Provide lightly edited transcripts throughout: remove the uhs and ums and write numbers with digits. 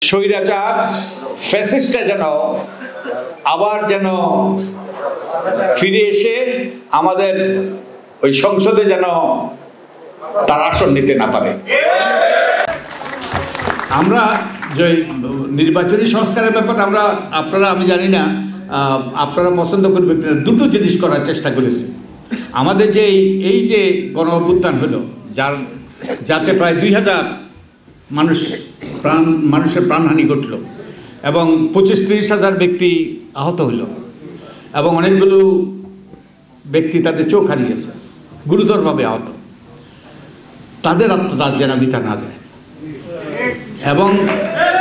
স্বৈরাচার ফ্যাসিস্টটা যেন আবার যেন ফিরে এসে আমাদের ওই সংসদে যেন তার আসন নিতে না পারে। আমরা যে নির্বাচনী সংস্কারের ব্যাপারে আপনারা আমি জানি না আপনারা পছন্দ করবেন কিনা, দুটো জিনিস করার চেষ্টা করেছি। আমাদের যে এই যে গণ অভ্যুত্থান হলো, যাতে প্রায় 2000 মানুষের প্রাণহানি ঘটল এবং 25-30 হাজার ব্যক্তি আহত হইল এবং অনেকগুলো ব্যক্তি তাদের চোখ হারিয়েছে, গুরুতরভাবে আহত। তাদের আত্মদান যেন বৃথা না যায় এবং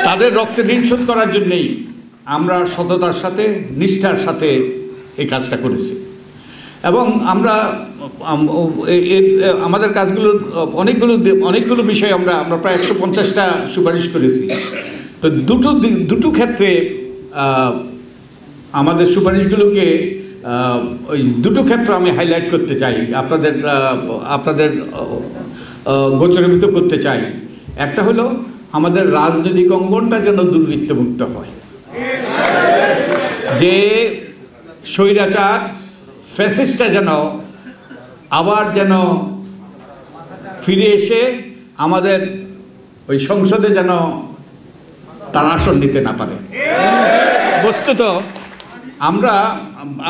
তাদের রক্তে ঋণ শোধ করার জন্যেই আমরা সততার সাথে নিষ্ঠার সাথে এই কাজটা করেছি এবং আমাদের কাজগুলোর অনেকগুলো বিষয় আমরা প্রায় 150টা সুপারিশ করেছি। তো দুটো ক্ষেত্রে আমাদের সুপারিশগুলোকে ওই দুটো ক্ষেত্র আমি হাইলাইট করতে চাই, আপনাদের গোচরীভূত করতে চাই। একটা হলো আমাদের রাজনৈতিক অঙ্গনটা যেন দুর্বৃত্তমুক্ত হয়, যে স্বৈরাচার ফ্যাসিস্টটা যেন আবার যেন ফিরে এসে আমাদের ওই সংসদে যেন তার আসন নিতে না পারে। বস্তুত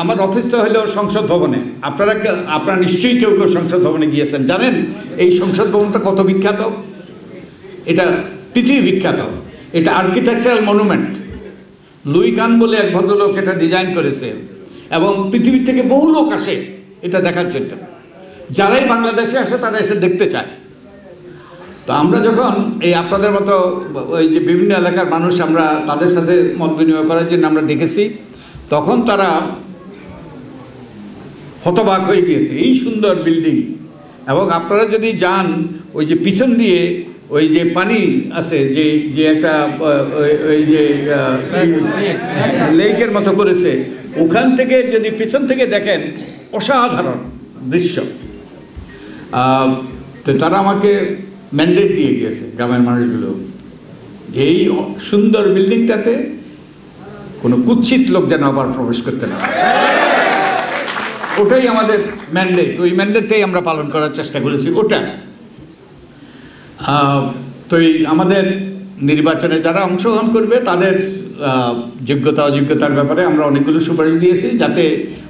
আমার অফিসটা হলো সংসদ ভবনে। আপনারা নিশ্চয়ই কেউ সংসদ ভবনে গিয়েছেন, জানেন এই সংসদ ভবনটা কত বিখ্যাত। এটা পৃথিবী বিখ্যাত, এটা আর্কিটেকচারাল মনুমেন্ট। লুই কান বলে এক ভদ্রলোক এটা ডিজাইন করেছে এবং পৃথিবীর থেকে বহু লোক আসে এটা দেখার জন্য। যারাই বাংলাদেশে আসে তারা এসে দেখতে চায়। তো আমরা যখন এই আপনাদের মতো ওই যে বিভিন্ন এলাকার মানুষ আমরা তাদের সাথে মত বিনিময় করার জন্য আমরা ডেকেছি, তখন তারা হতবাক হয়ে গিয়েছে। এই সুন্দর বিল্ডিং, এবং আপনারা যদি যান ওই যে পিছন দিয়ে ওই যে পানি আছে, যে একটা ওই যে লেকের মতো করেছে, ওখান থেকে যদি পিছন থেকে দেখেন অসাধারণ দৃশ্য। তো তারা আমাকে ম্যান্ডেট দিয়ে গিয়েছে গ্রামের মানুষগুলো, যে এই সুন্দর বিল্ডিংটাতে কোনো কুৎসিত লোক যেন আবার প্রবেশ করতে না। ওটাই আমাদের ম্যান্ডেট, ওই ম্যান্ডেটটাই আমরা পালন করার চেষ্টা করেছি। ওটা তো আমাদের নির্বাচনে যারা অংশগ্রহণ করবে তাদের যোগ্যতা অযোগ্যতার ব্যাপারে আমরা অনেকগুলো সুপারিশ দিয়েছি, যাতে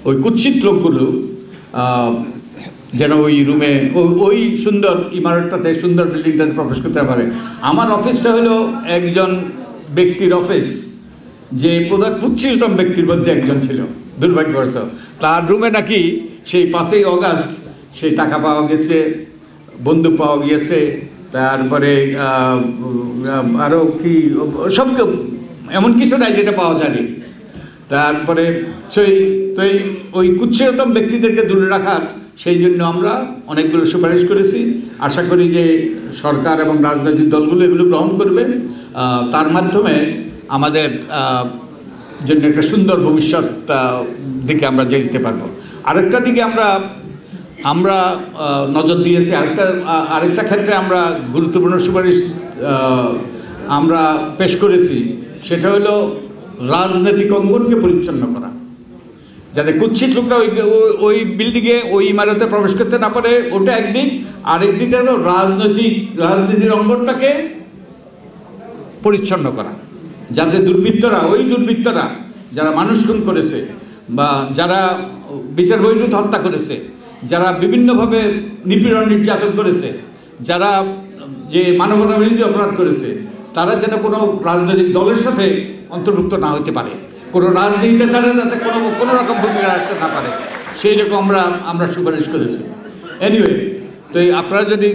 ওই কুৎসিত লোকগুলো যেন ওই রুমে ওই সুন্দর ইমারতটাতে, সুন্দর বিল্ডিংটাতে প্রবেশ করতে পারে। আমার অফিসটা হলো একজন ব্যক্তির অফিস, যে 25তম ব্যক্তির মধ্যে একজন ছিল, দুর্ভাগ্যবশত। তার রুমে নাকি সেই 5ই অগাস্ট সেই টাকা পাওয়া গেছে, বন্দুক পাওয়া গিয়েছে, তারপরে আরও কি সব এমন কিছু নাই যেটা পাওয়া যায়নি। তারপরে ওই কুৎসিততম ব্যক্তিদেরকে দূরে রাখার সেই জন্য আমরা অনেকগুলো সুপারিশ করেছি। আশা করি যে সরকার এবং রাজনৈতিক দলগুলো এগুলো গ্রহণ করবে, তার মাধ্যমে আমাদের জন্য একটা সুন্দর ভবিষ্যৎ দিকে আমরা যেতে পারবো। আরেকটা দিকে আমরা নজর দিয়েছি, আরেকটা ক্ষেত্রে আমরা গুরুত্বপূর্ণ সুপারিশ আমরা পেশ করেছি, সেটা হলো রাজনৈতিক অঙ্গনকে পরিচ্ছন্ন করা, যাতে কুৎসিত লোকরা ওই বিল্ডিংয়ে ওই ইমারতে প্রবেশ করতে না পারে। ওটা একদিক, আরেক দিকটা হলো রাজনীতির অঙ্গনটাকে পরিচ্ছন্ন করা, যাতে দুর্বৃত্তরা যারা মানুষ খুন করেছে বা যারা বিচার বহির্ভূত হত্যা করেছে, যারা বিভিন্নভাবে নিপীড়ন নির্যাতন করেছে, যারা যে মানবতা বিরোধী অপরাধ করেছে, তারা যেন কোনো রাজনৈতিক দলের সাথে অন্তর্ভুক্ত না হতে পারে, কোনো রাজনীতিতে তারা যাতে কোনো রকম ভূমিকা রাখতে না পারে, সেই রকম আমরা সুপারিশ করেছি। এনিওয়ে, তো আপনারা যদি